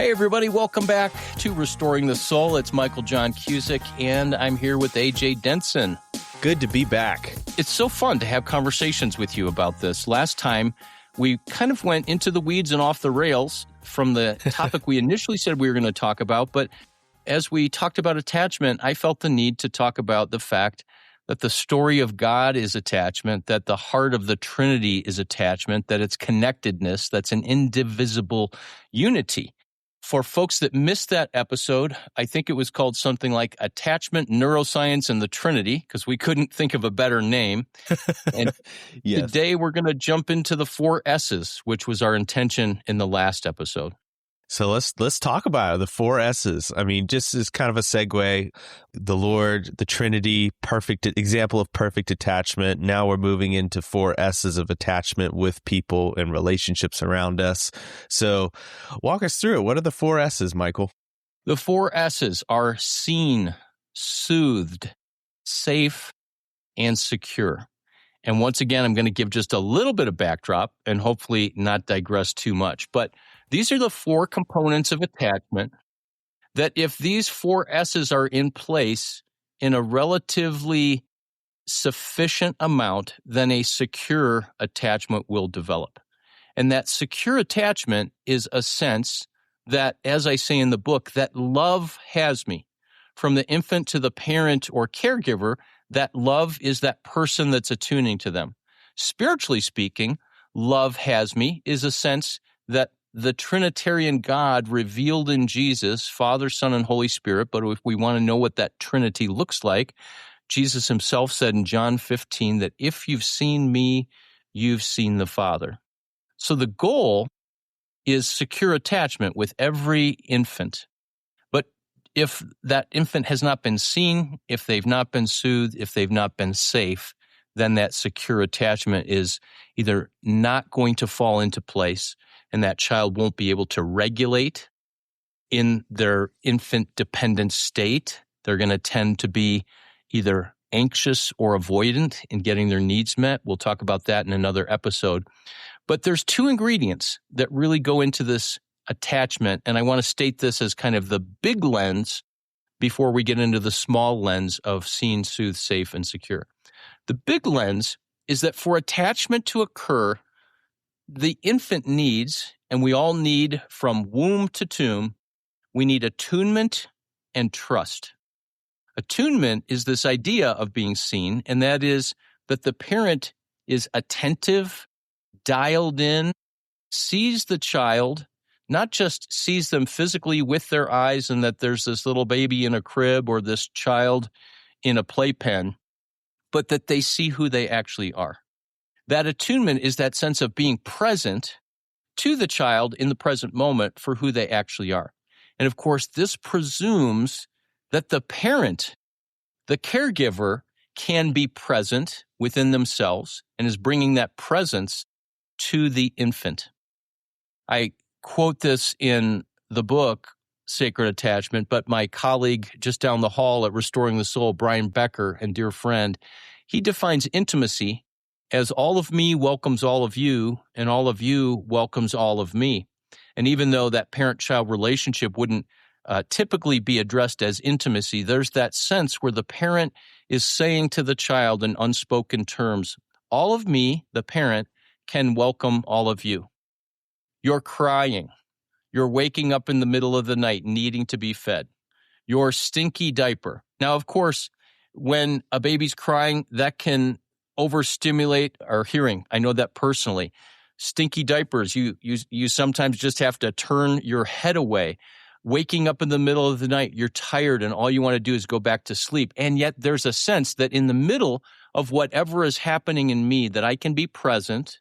Hey, everybody. Welcome back to Restoring the Soul. It's Michael John Cusick, and I'm here with AJ Denson. Good to be back. It's so fun to have conversations with you about this. Last time, we kind of went into the weeds and off the rails from the topic we initially said we were going to talk about. But as we talked about attachment, I felt the need to talk about the fact that the story of God is attachment, that the heart of the Trinity is attachment, that it's connectedness, that's an indivisible unity. For folks that missed that episode, I think it was called something like Attachment Neuroscience and the Trinity, because we couldn't think of a better name. And Yes. Today we're going to jump into the 4 S's, which was our intention in the last episode. So let's talk about it, the 4 S's. I mean, just as kind of a segue, the Lord, the Trinity, perfect example of perfect attachment. Now we're moving into 4 S's of attachment with people and relationships around us. So walk us through it. What are the 4 S's, Michael? The 4 S's are seen, soothed, safe, and secure. And once again, I'm going to give just a little bit of backdrop and hopefully not digress too much. But these are the 4 components of attachment that if these 4 S's are in place in a relatively sufficient amount, then a secure attachment will develop. And that secure attachment is a sense that, as I say in the book, that love has me. From the infant to the parent or caregiver, that love is that person that's attuning to them. Spiritually speaking, love has me is a sense that the Trinitarian God revealed in Jesus, Father, Son, and Holy Spirit, but if we want to know what that Trinity looks like, Jesus himself said in John 15 that if you've seen me, you've seen the Father. So the goal is secure attachment with every infant. But if that infant has not been seen, if they've not been soothed, if they've not been safe, then that secure attachment is either not going to fall into place, and that child won't be able to regulate in their infant-dependent state. They're going to tend to be either anxious or avoidant in getting their needs met. We'll talk about that in another episode. But there's 2 ingredients that really go into this attachment, and I want to state this as kind of the big lens before we get into the small lens of seen, soothed, safe, and secure. The big lens is that for attachment to occur, the infant needs, and we all need from womb to tomb, we need attunement and trust. Attunement is this idea of being seen, and that is that the parent is attentive, dialed in, sees the child, not just sees them physically with their eyes and that there's this little baby in a crib or this child in a playpen, but that they see who they actually are. That attunement is that sense of being present to the child in the present moment for who they actually are. And of course, this presumes that the parent, the caregiver, can be present within themselves and is bringing that presence to the infant. I quote this in the book, Sacred Attachment, but my colleague just down the hall at Restoring the Soul, Brian Becker, and dear friend, he defines intimacy as all of me welcomes all of you, and all of you welcomes all of me. And even though that parent-child relationship wouldn't typically be addressed as intimacy, there's that sense where the parent is saying to the child in unspoken terms, all of me, the parent, can welcome all of you. You're crying. You're waking up in the middle of the night needing to be fed. Your stinky diaper. Now, of course, when a baby's crying, that can overstimulate our hearing. I know that personally. Stinky diapers, you sometimes just have to turn your head away. Waking up in the middle of the night, you're tired and all you want to do is go back to sleep. And yet there's a sense that in the middle of whatever is happening in me, that I can be present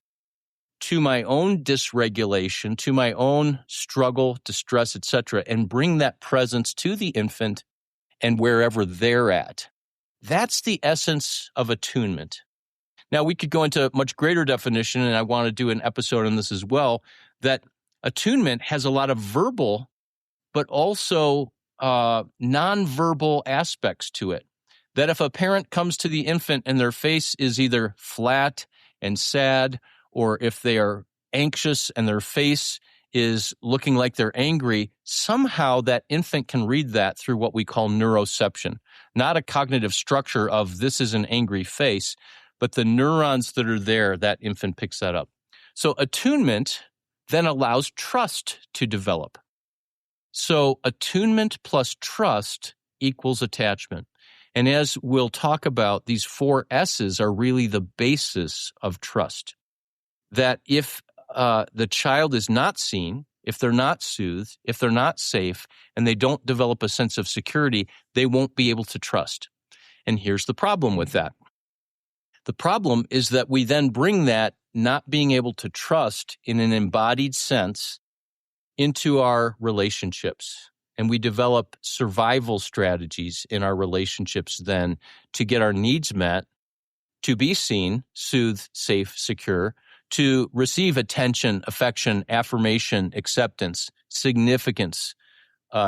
to my own dysregulation, to my own struggle, distress, etc., and bring that presence to the infant and wherever they're at. That's the essence of attunement. Now, we could go into much greater definition, and I want to do an episode on this as well, that attunement has a lot of verbal, but also nonverbal aspects to it. That if a parent comes to the infant and their face is either flat and sad, or if they are anxious and their face is looking like they're angry, somehow that infant can read that through what we call neuroception, not a cognitive structure of this is an angry face, but the neurons that are there, that infant picks that up. So attunement then allows trust to develop. So attunement plus trust equals attachment. And as we'll talk about, these 4 S's are really the basis of trust. That if the child is not seen, if they're not soothed, if they're not safe, and they don't develop a sense of security, they won't be able to trust. And here's the problem with that. The problem is that we then bring that not being able to trust in an embodied sense into our relationships. And we develop survival strategies in our relationships then to get our needs met, to be seen, soothed, safe, secure, to receive attention, affection, affirmation, acceptance, significance,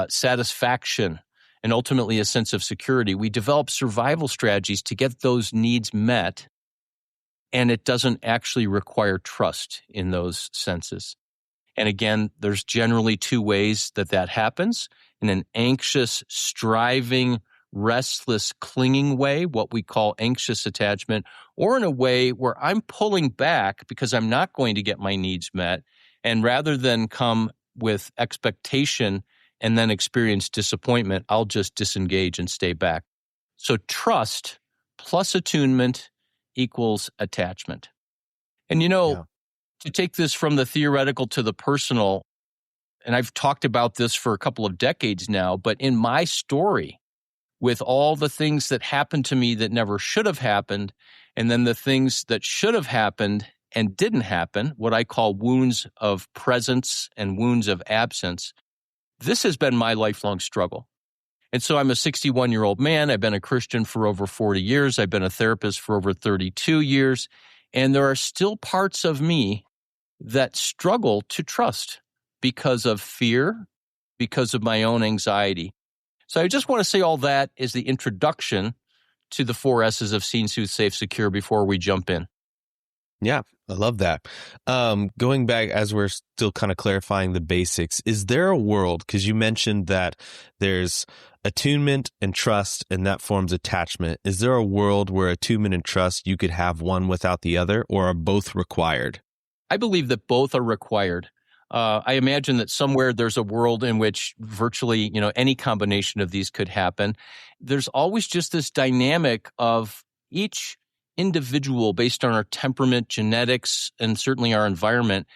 satisfaction, and ultimately a sense of security. We develop survival strategies to get those needs met, and it doesn't actually require trust in those senses. And again, there's generally 2 ways that happens: in an anxious, striving, restless, clinging way, what we call anxious attachment, or in a way where I'm pulling back because I'm not going to get my needs met, and rather than come with expectation and then experience disappointment, I'll just disengage and stay back. So trust plus attunement equals attachment. And to take this from the theoretical to the personal, and I've talked about this for a couple of decades now, but in my story, with all the things that happened to me that never should have happened, and then the things that should have happened and didn't happen, what I call wounds of presence and wounds of absence, this has been my lifelong struggle. And so I'm a 61-year-old man. I've been a Christian for over 40 years. I've been a therapist for over 32 years. And there are still parts of me that struggle to trust because of fear, because of my own anxiety. So I just want to say all that is the introduction to the 4 S's of seen, soothed, safe, secure before we jump in. Yeah, I love that. Going back, as we're still kind of clarifying the basics, is there a world, because you mentioned that there's attunement and trust, and that forms attachment. Is there a world where attunement and trust, you could have one without the other, or are both required? I believe that both are required. I imagine that somewhere there's a world in which virtually, any combination of these could happen. There's always just this dynamic of each individual, based on our temperament, genetics, and certainly our environment,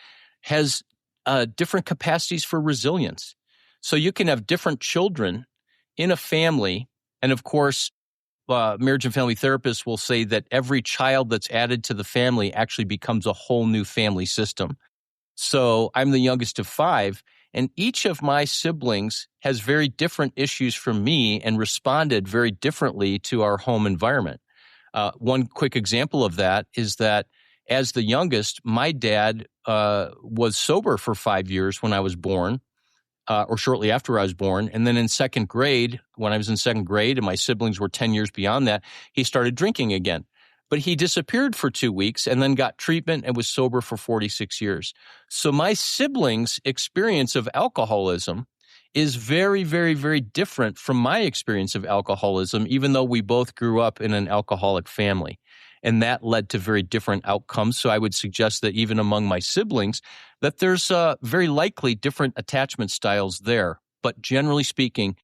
has different capacities for resilience. So you can have different children in a family, and of course, marriage and family therapists will say that every child that's added to the family actually becomes a whole new family system. So I'm the youngest of 5, and each of my siblings has very different issues from me and responded very differently to our home environment. One quick example of that is that as the youngest, my dad was sober for 5 years when I was born, or shortly after I was born. And then in 2nd grade, when I was in 2nd grade and my siblings were 10 years beyond that, he started drinking again. But he disappeared for 2 weeks and then got treatment and was sober for 46 years. So my siblings' experience of alcoholism is very, very, very different from my experience of alcoholism, even though we both grew up in an alcoholic family. And that led to very different outcomes. So I would suggest that even among my siblings, that there's very likely different attachment styles there. But generally speaking,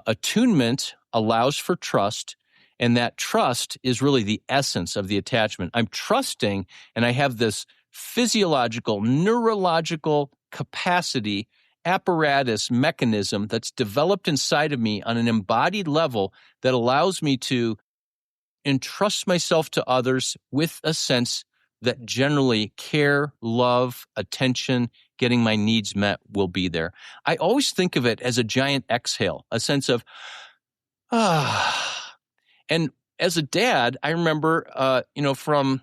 attunement allows for trust, and that trust is really the essence of the attachment. I'm trusting, and I have this physiological, neurological capacity, apparatus, mechanism that's developed inside of me on an embodied level that allows me to entrust myself to others with a sense that generally care, love, attention, getting my needs met will be there. I always think of it as a giant exhale, a sense of, And as a dad, I remember, from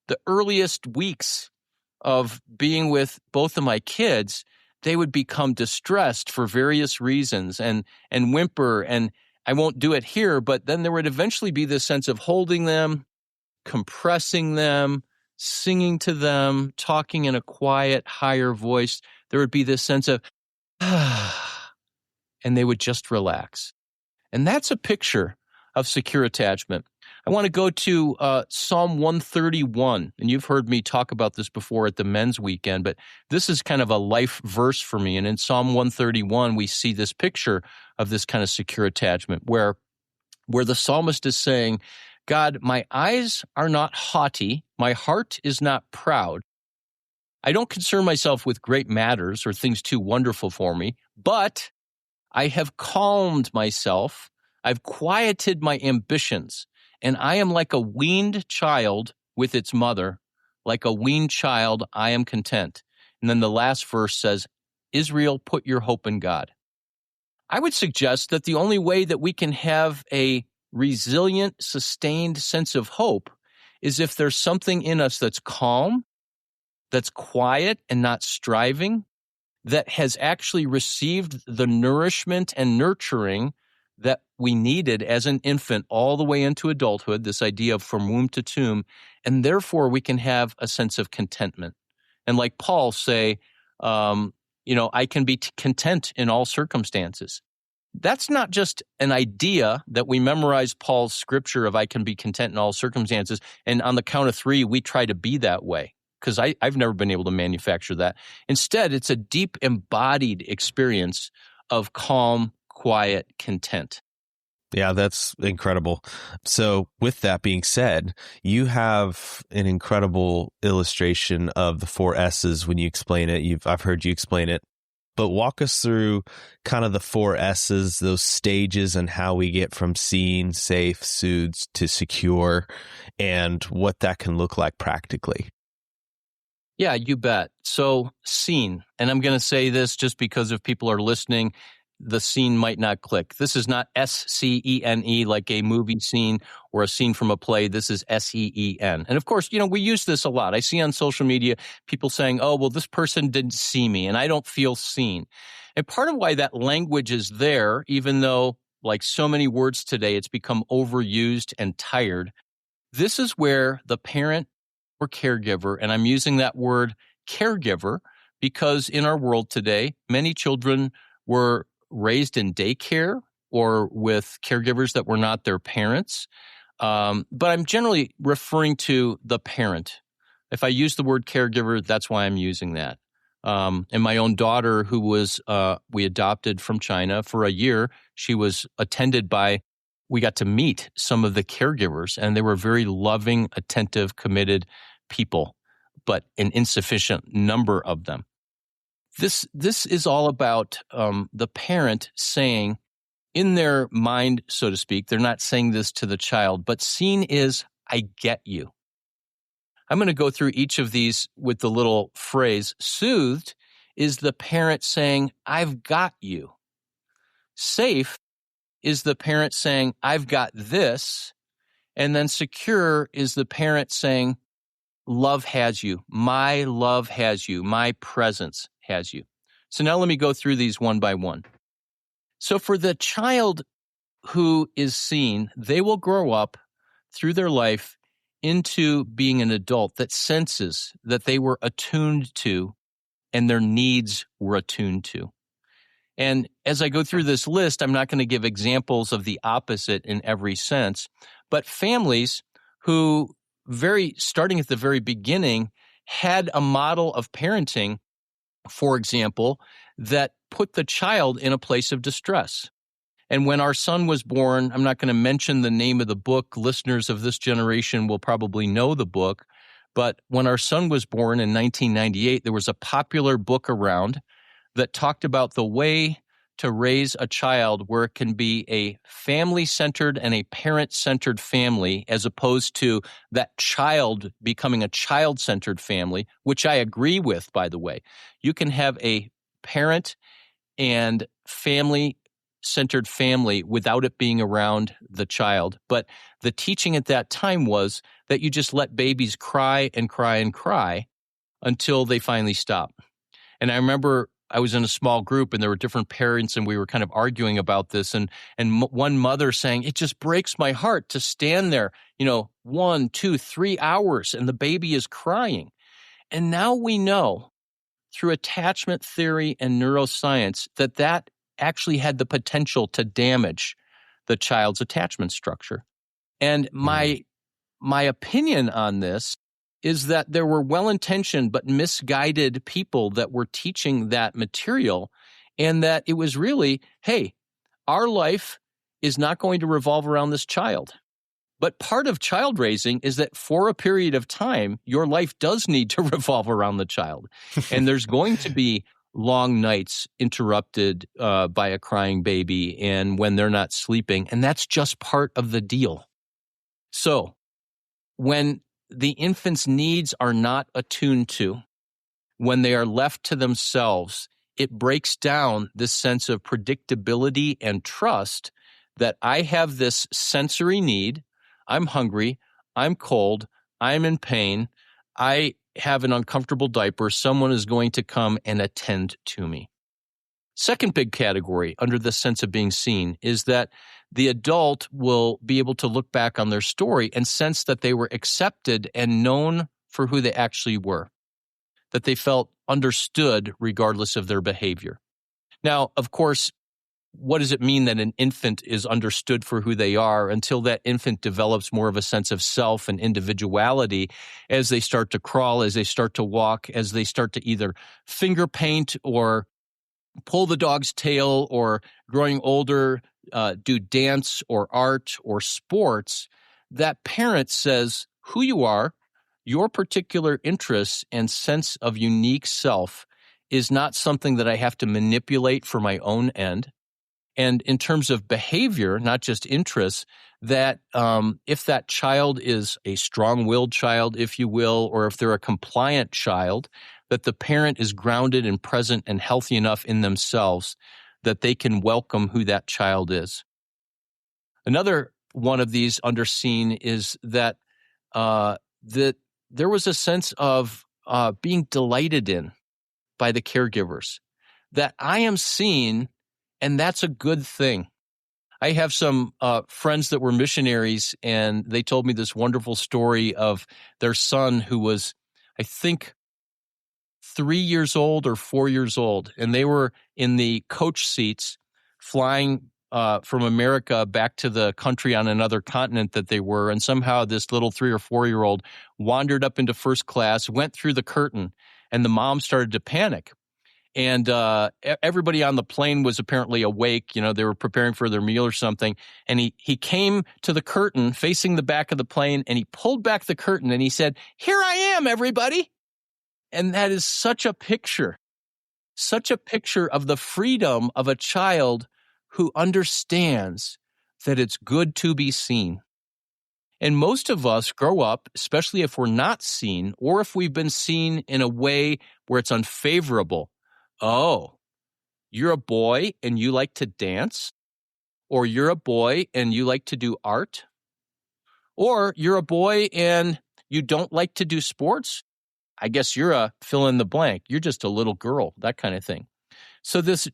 the earliest weeks of being with both of my kids, they would become distressed for various reasons and whimper, and I won't do it here, but then there would eventually be this sense of holding them, compressing them, singing to them, talking in a quiet, higher voice. there would be this sense of, and they would just relax. And that's a picture of secure attachment. I want to go to Psalm 131, and you've heard me talk about this before at the men's weekend, but this is kind of a life verse for me. And in Psalm 131, we see this picture of this kind of secure attachment where the psalmist is saying, God, my eyes are not haughty, my heart is not proud. I don't concern myself with great matters or things too wonderful for me, but I have calmed myself, I've quieted my ambitions, and I am like a weaned child with its mother. Like a weaned child, I am content. And then the last verse says, Israel, put your hope in God. I would suggest that the only way that we can have a resilient, sustained sense of hope is if there's something in us that's calm, that's quiet and not striving, that has actually received the nourishment and nurturing that we needed as an infant all the way into adulthood, this idea of from womb to tomb, and therefore we can have a sense of contentment. And like Paul say, I can be content in all circumstances. That's not just an idea that we memorize Paul's scripture of I can be content in all circumstances, and on the count of three, we try to be that way. Because I've never been able to manufacture that. Instead, it's a deep embodied experience of calm, quiet content. Yeah, that's incredible. So with that being said, you have an incredible illustration of the 4 S's when you explain it. I've heard you explain it. But walk us through kind of the 4 S's, those stages, and how we get from seen, safe, soothed to secure, and what that can look like practically. Yeah, you bet. So scene, and I'm going to say this just because if people are listening, the scene might not click. This is not SCENE like a movie scene or a scene from a play. This is SEEN. And of course, we use this a lot. I see on social media people saying, oh, well, this person didn't see me and I don't feel seen. And part of why that language is there, even though like so many words today, it's become overused and tired, this is where the parent or caregiver, and I'm using that word caregiver because in our world today, many children were raised in daycare or with caregivers that were not their parents. But I'm generally referring to the parent. If I use the word caregiver, that's why I'm using that. And my own daughter, who was we adopted from China for a year, she was attended by, we got to meet some of the caregivers, and they were very loving, attentive, committed people, but an insufficient number of them. This is all about the parent saying, in their mind, so to speak, they're not saying this to the child, but seen is, I get you. I'm going to go through each of these with the little phrase. Soothed is the parent saying, I've got you. Safe is the parent saying, I've got this. And then secure is the parent saying, love has you. My love has you. My presence has you. So now let me go through these one by one. So for the child who is seen, they will grow up through their life into being an adult that senses that they were attuned to and their needs were attuned to. And as I go through this list, I'm not going to give examples of the opposite in every sense, but families who starting at the very beginning had a model of parenting, for example, that put the child in a place of distress. And when our son was born, I'm not going to mention the name of the book. Listeners of this generation will probably know the book. But when our son was born in 1998, there was a popular book around that talked about the way to raise a child where it can be a family-centered and a parent-centered family as opposed to that child becoming a child-centered family, which I agree with, by the way. You can have a parent and family-centered family without it being around the child. But the teaching at that time was that you just let babies cry and cry and cry until they finally stop. And I remember I was in a small group and there were different parents and we were kind of arguing about this and one mother saying, it just breaks my heart to stand there, 1, 2, 3 hours and the baby is crying. And now we know through attachment theory and neuroscience that actually had the potential to damage the child's attachment structure. And my opinion on this is that there were well-intentioned but misguided people that were teaching that material, and that it was really, hey, our life is not going to revolve around this child. But part of child raising is that for a period of time, your life does need to revolve around the child. And there's going to be long nights interrupted by a crying baby and when they're not sleeping. And that's just part of the deal. So when the infant's needs are not attuned to, when they are left to themselves, it breaks down this sense of predictability and trust that I have this sensory need. I'm hungry, I'm cold, I'm in pain, I have an uncomfortable diaper, someone is going to come and attend to me. Second big category under the sense of being seen is that the adult will be able to look back on their story and sense that they were accepted and known for who they actually were, that they felt understood regardless of their behavior. Now, of course, what does it mean that an infant is understood for who they are until that infant develops more of a sense of self and individuality as they start to crawl, as they start to walk, as they start to either finger paint or pull the dog's tail, or growing older, do dance or art or sports? That parent says who you are, your particular interests and sense of unique self is not something that I have to manipulate for my own end. And in terms of behavior, not just interests, that if that child is a strong-willed child, if you will, or if they're a compliant child, that the parent is grounded and present and healthy enough in themselves that they can welcome who that child is. Another one of these underseen is that there was a sense of being delighted in by the caregivers, that I am seen, and that's a good thing. I have some friends that were missionaries, and they told me this wonderful story of their son who was, I think, 3 years old or 4 years old, and they were in the coach seats flying from America back to the country on another continent that they were, and somehow this little 3 or 4-year-old wandered up into first class, went through the curtain, and the mom started to panic. And everybody on the plane was apparently awake. You know, they were preparing for their meal or something. And he came to the curtain facing the back of the plane, and he pulled back the curtain and he said, "Here I am, everybody." And that is such a picture of the freedom of a child who understands that it's good to be seen. And most of us grow up, especially if we're not seen, or if we've been seen in a way where it's unfavorable. Oh, you're a boy and you like to dance? Or you're a boy and you like to do art? Or you're a boy and you don't like to do sports? I guess you're a fill in the blank. You're just a little girl, that kind of thing. So this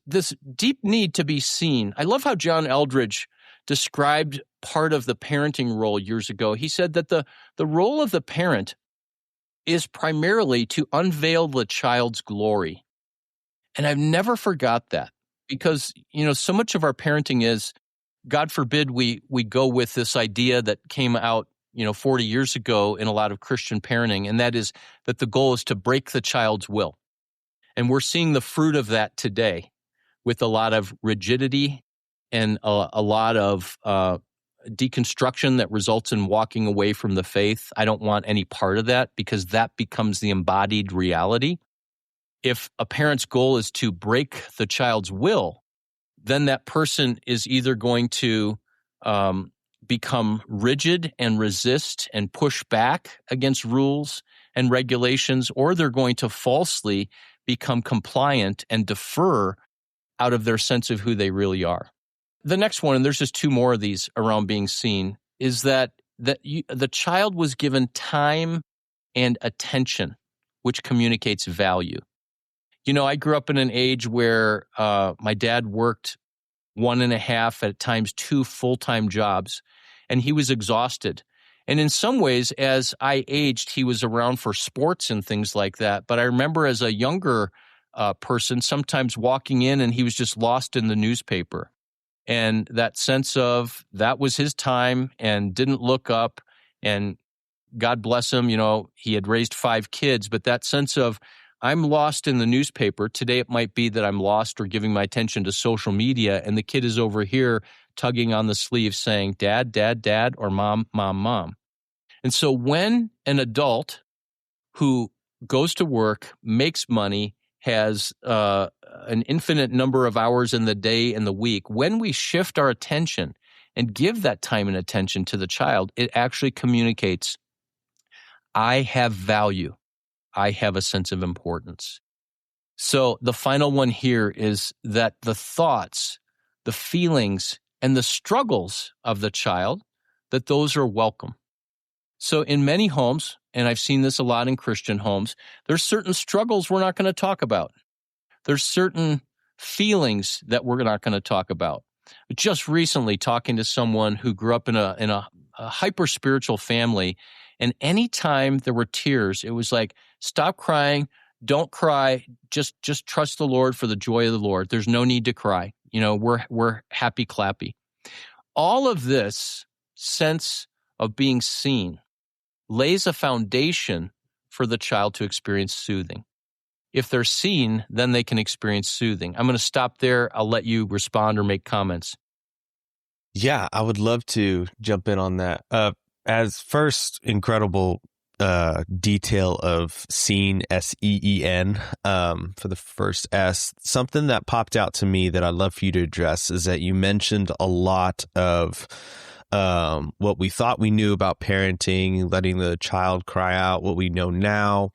deep need to be seen. I love how John Eldredge described part of the parenting role years ago. He said that the role of the parent is primarily to unveil the child's glory. And I've never forgot that, because, you know, so much of our parenting is, God forbid we go with this idea that came out, 40 years ago in a lot of Christian parenting, and that is that the goal is to break the child's will. And we're seeing the fruit of that today with a lot of rigidity and a lot of deconstruction that results in walking away from the faith. I don't want any part of that, because that becomes the embodied reality. If a parent's goal is to break the child's will, then that person is either going to become rigid and resist and push back against rules and regulations, or they're going to falsely become compliant and defer out of their sense of who they really are. The next one, and there's just two more of these around being seen, is that the child was given time and attention, which communicates value. I grew up in an age where my dad worked 1.5, at times 2 full-time jobs, and he was exhausted. And in some ways, as I aged, he was around for sports and things like that. But I remember as a younger person, sometimes walking in and he was just lost in the newspaper. And that sense of that was his time and didn't look up, and God bless him, he had raised 5 kids, but that sense of I'm lost in the newspaper. Today it might be that I'm lost or giving my attention to social media, and the kid is over here tugging on the sleeve saying, Dad, Dad, Dad, or Mom, Mom, Mom. And so when an adult who goes to work, makes money, has an infinite number of hours in the day and the week, when we shift our attention and give that time and attention to the child, it actually communicates, I have value. I have a sense of importance. So the final one here is that the thoughts, the feelings, and the struggles of the child, that those are welcome. So in many homes, and I've seen this a lot in Christian homes, there's certain struggles we're not going to talk about. There's certain feelings that we're not going to talk about. Just recently talking to someone who grew up in a hyper-spiritual family, and anytime there were tears, it was like, stop crying, don't cry, just trust the Lord for the joy of the Lord. There's no need to cry. We're happy clappy. All of this sense of being seen lays a foundation for the child to experience soothing. If they're seen, then they can experience soothing. I'm going to stop there. I'll let you respond or make comments. Yeah, I would love to jump in on that. As first, incredible detail of seen, SEEN, for the first S. Something that popped out to me that I'd love for you to address is that you mentioned a lot of what we thought we knew about parenting, letting the child cry out, what we know now.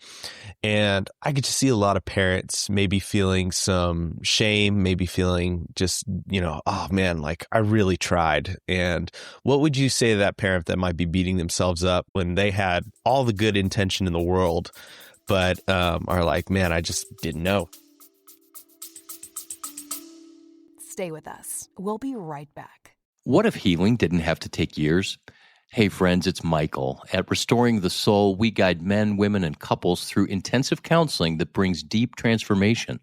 And I could just see a lot of parents maybe feeling some shame, maybe feeling just, oh man, like I really tried. And what would you say to that parent that might be beating themselves up when they had all the good intention in the world, but are like, man, I just didn't know? Stay with us. We'll be right back. What if healing didn't have to take years? Hey friends, it's Michael. At Restoring the Soul, we guide men, women, and couples through intensive counseling that brings deep transformation,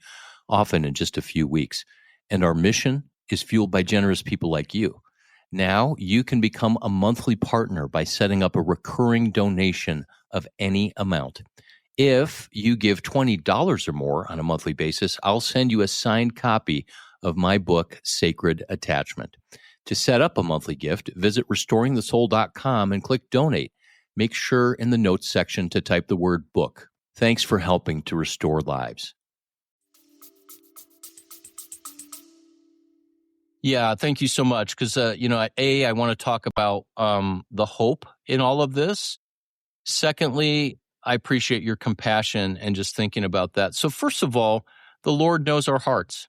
often in just a few weeks. And our mission is fueled by generous people like you. Now you can become a monthly partner by setting up a recurring donation of any amount. If you give $20 or more on a monthly basis, I'll send you a signed copy of my book, Sacred Attachment. To set up a monthly gift, visit restoringthesoul.com and click Donate. Make sure in the notes section to type the word book. Thanks for helping to restore lives. Yeah, thank you so much. Because, I want to talk about the hope in all of this. Secondly, I appreciate your compassion and just thinking about that. So first of all, the Lord knows our hearts.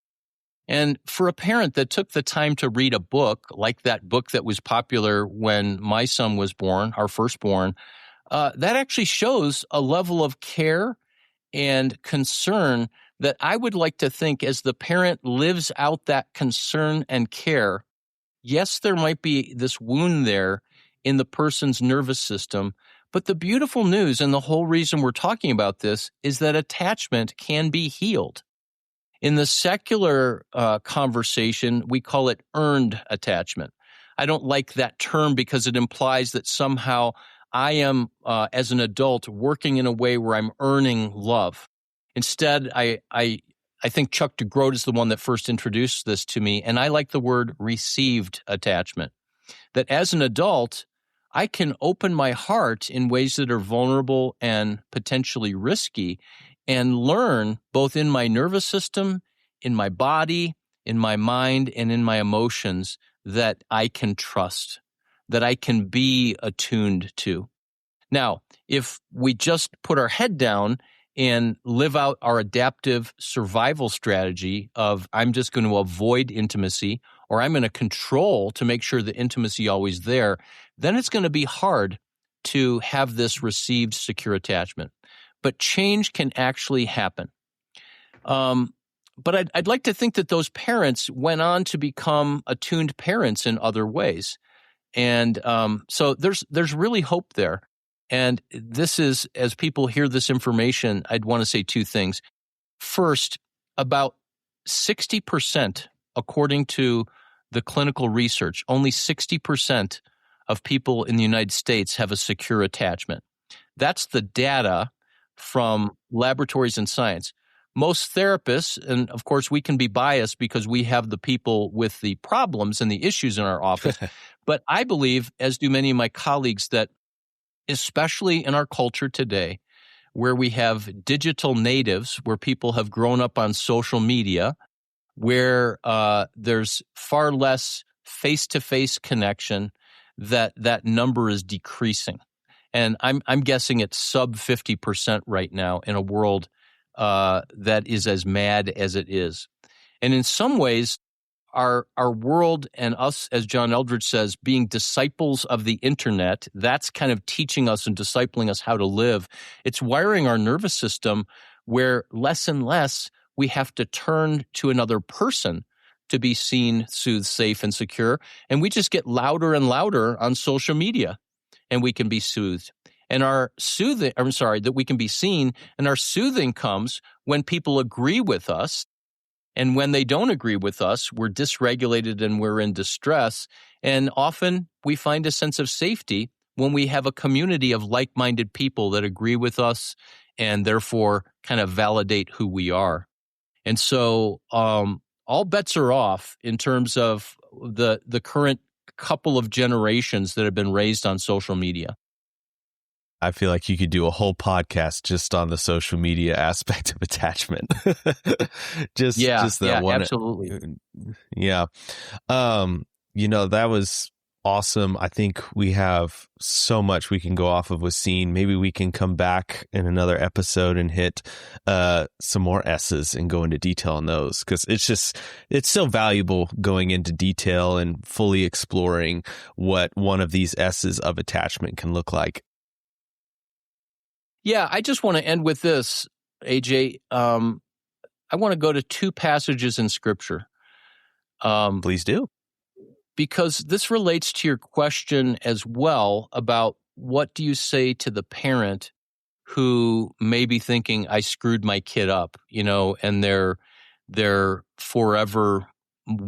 And for a parent that took the time to read a book, like that book that was popular when my son was born, our firstborn, that actually shows a level of care and concern that I would like to think as the parent lives out that concern and care, yes, there might be this wound there in the person's nervous system, but the beautiful news and the whole reason we're talking about this is that attachment can be healed. In the secular conversation, we call it earned attachment. I don't like that term because it implies that somehow I am, as an adult, working in a way where I'm earning love. Instead, I think Chuck DeGroat is the one that first introduced this to me, and I like the word received attachment. That as an adult, I can open my heart in ways that are vulnerable and potentially risky, and learn both in my nervous system, in my body, in my mind, and in my emotions that I can trust, that I can be attuned to. Now, if we just put our head down and live out our adaptive survival strategy of I'm just going to avoid intimacy or I'm going to control to make sure the intimacy always there, then it's going to be hard to have this received secure attachment. But change can actually happen. But I'd like to think that those parents went on to become attuned parents in other ways. And so there's really hope there. And this is, as people hear this information, I'd want to say two things. First, about 60%, according to the clinical research, only 60% of people in the United States have a secure attachment. That's the data from laboratories and science. Most therapists, and of course we can be biased because we have the people with the problems and the issues in our office, but I believe, as do many of my colleagues, that especially in our culture today, where we have digital natives, where people have grown up on social media, where there's far less face-to-face connection, that number is decreasing. And I'm guessing it's sub 50% right now in a world that is as mad as it is. And in some ways, our world and us, as John Eldredge says, being disciples of the internet, that's kind of teaching us and discipling us how to live. It's wiring our nervous system where less and less we have to turn to another person to be seen, soothed, safe, and secure. And we just get louder and louder on social media, and we can be soothed. And that we can be seen, and our soothing comes when people agree with us. And when they don't agree with us, we're dysregulated and we're in distress. And often we find a sense of safety when we have a community of like-minded people that agree with us and therefore kind of validate who we are. And so all bets are off in terms of the current couple of generations that have been raised on social media. I feel like you could do a whole podcast just on the social media aspect of attachment. just that one. Absolutely. Yeah. That was awesome. I think we have so much we can go off of with Scene. Maybe we can come back in another episode and hit some more S's and go into detail on those, because it's so valuable going into detail and fully exploring what one of these S's of attachment can look like. Yeah, I just want to end with this, AJ. I want to go to two passages in Scripture. Please do. Because this relates to your question as well about what do you say to the parent who may be thinking, I screwed my kid up, and they're forever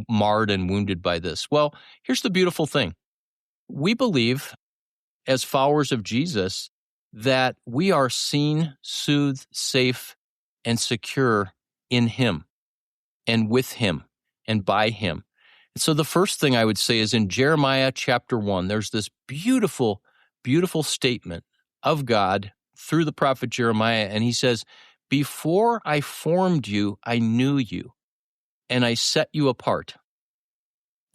marred and wounded by this. Well, here's the beautiful thing. We believe, as followers of Jesus, that we are seen, soothed, safe, and secure in Him and with Him and by Him. And so the first thing I would say is in Jeremiah chapter 1, there's this beautiful, beautiful statement of God through the prophet Jeremiah, and he says, before I formed you, I knew you, and I set you apart.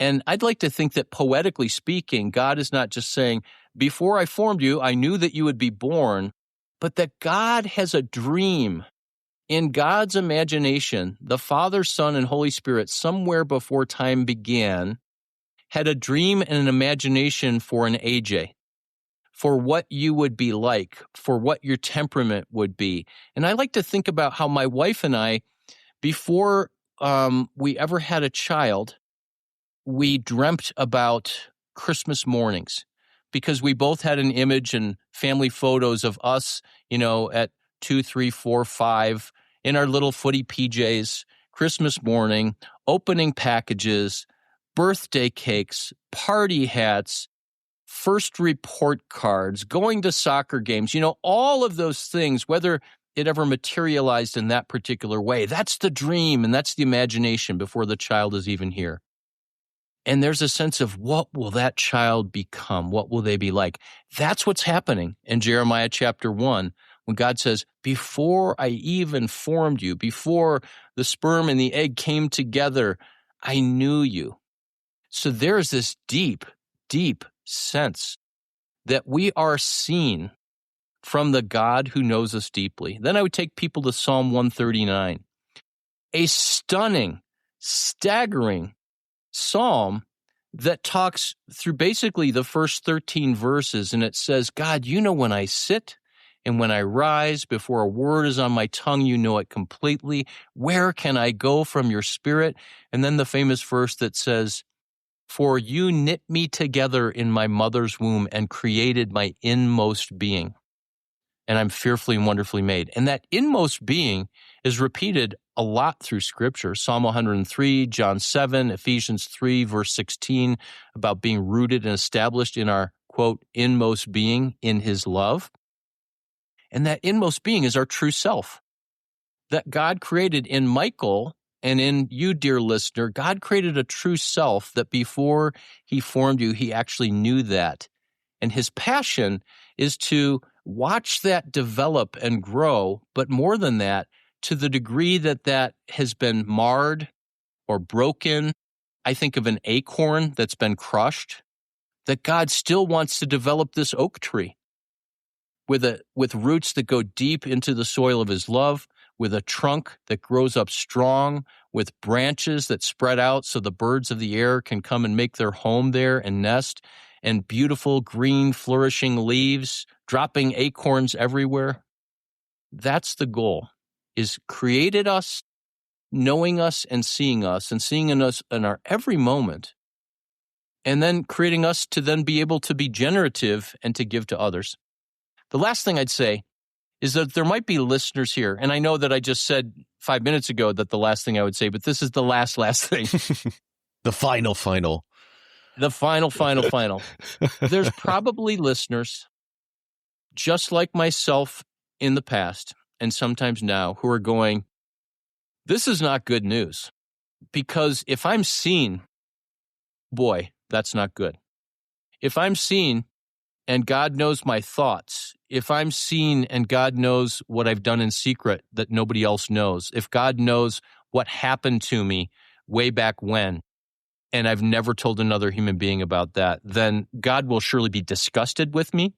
And I'd like to think that poetically speaking, God is not just saying, before I formed you, I knew that you would be born, but that God has a dream. In God's imagination, the Father, Son, and Holy Spirit, somewhere before time began, had a dream and an imagination for an AJ, for what you would be like, for what your temperament would be. And I like to think about how my wife and I, before we ever had a child, we dreamt about Christmas mornings, because we both had an image and family photos of us, at 2, 3, 4, 5, in our little footy PJs, Christmas morning, opening packages, birthday cakes, party hats, first report cards, going to soccer games, all of those things, whether it ever materialized in that particular way. That's the dream and that's the imagination before the child is even here. And there's a sense of what will that child become? What will they be like? That's what's happening in Jeremiah chapter 1, when God says, before I even formed you, before the sperm and the egg came together, I knew you. So there's this deep, deep sense that we are seen from the God who knows us deeply. Then I would take people to Psalm 139, a stunning, staggering psalm that talks through basically the first 13 verses, and it says, God, you know when I sit and when I rise, before a word is on my tongue, you know it completely. Where can I go from your spirit? And then the famous verse that says, for you knit me together in my mother's womb and created my inmost being. and I'm fearfully and wonderfully made. And that inmost being is repeated a lot through Scripture. Psalm 103, John 7, Ephesians 3, verse 16, about being rooted and established in our, quote, inmost being in his love. And that inmost being is our true self that God created in Michael and in you, dear listener. God created a true self that before he formed you, he actually knew that. And his passion is to watch that develop and grow, but more than that, to the degree that that has been marred or broken. I think of an acorn that's been crushed, that God still wants to develop this oak tree with roots that go deep into the soil of his love, with a trunk that grows up strong, with branches that spread out so the birds of the air can come and make their home there and nest, and beautiful green flourishing leaves, dropping acorns everywhere. That's the goal, is created us, knowing us and seeing in us in our every moment, and then creating us to then be able to be generative and to give to others. The last thing I'd say is that there might be listeners here, and I know that I just said 5 minutes ago that the last thing I would say, but this is the last thing. The final. The final. There's probably listeners, just like myself in the past, and sometimes now, who are going, this is not good news. Because if I'm seen, boy, that's not good. If I'm seen and God knows my thoughts, if I'm seen and God knows what I've done in secret that nobody else knows, if God knows what happened to me way back when, and I've never told another human being about that, then God will surely be disgusted with me.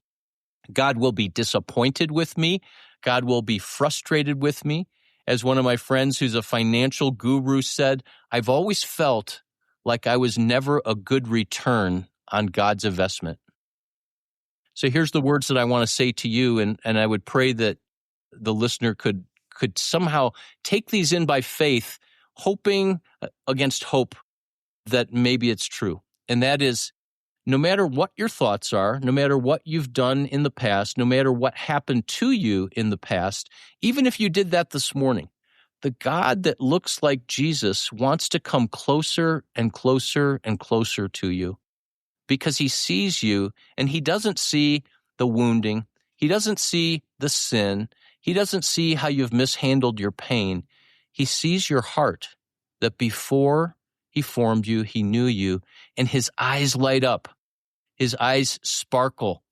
God will be disappointed with me. God will be frustrated with me. As one of my friends who's a financial guru said, I've always felt like I was never a good return on God's investment. So here's the words that I want to say to you, and I would pray that the listener could somehow take these in by faith, hoping against hope that maybe it's true. And that is, no matter what your thoughts are, no matter what you've done in the past, no matter what happened to you in the past, even if you did that this morning, the God that looks like Jesus wants to come closer and closer and closer to you, because he sees you and he doesn't see the wounding. He doesn't see the sin. He doesn't see how you've mishandled your pain. He sees your heart, that before he formed you, he knew you, and his eyes light up. His eyes sparkle.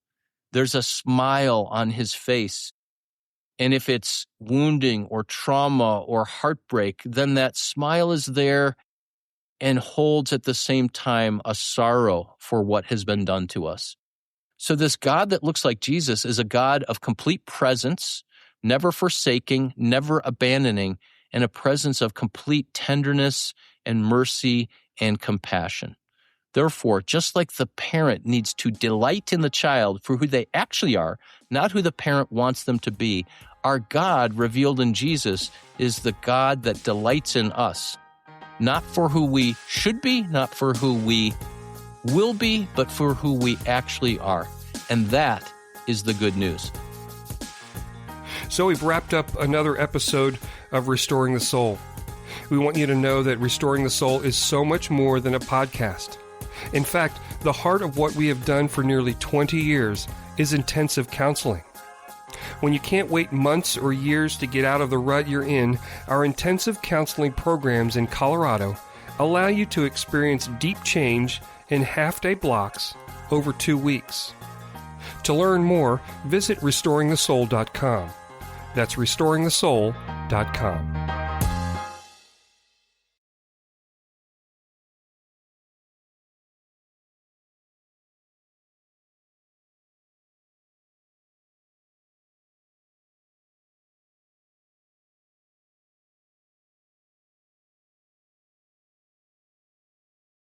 There's a smile on his face. And if it's wounding or trauma or heartbreak, then that smile is there and holds at the same time a sorrow for what has been done to us. So this God that looks like Jesus is a God of complete presence, never forsaking, never abandoning, and a presence of complete tenderness and mercy and compassion. Therefore, just like the parent needs to delight in the child for who they actually are, not who the parent wants them to be, our God revealed in Jesus is the God that delights in us, not for who we should be, not for who we will be, but for who we actually are. And that is the good news. So we've wrapped up another episode of Restoring the Soul. We want you to know that Restoring the Soul is so much more than a podcast. In fact, the heart of what we have done for nearly 20 years is intensive counseling. When you can't wait months or years to get out of the rut you're in, our intensive counseling programs in Colorado allow you to experience deep change in half-day blocks over 2 weeks. To learn more, visit restoringthesoul.com. That's restoringthesoul.com.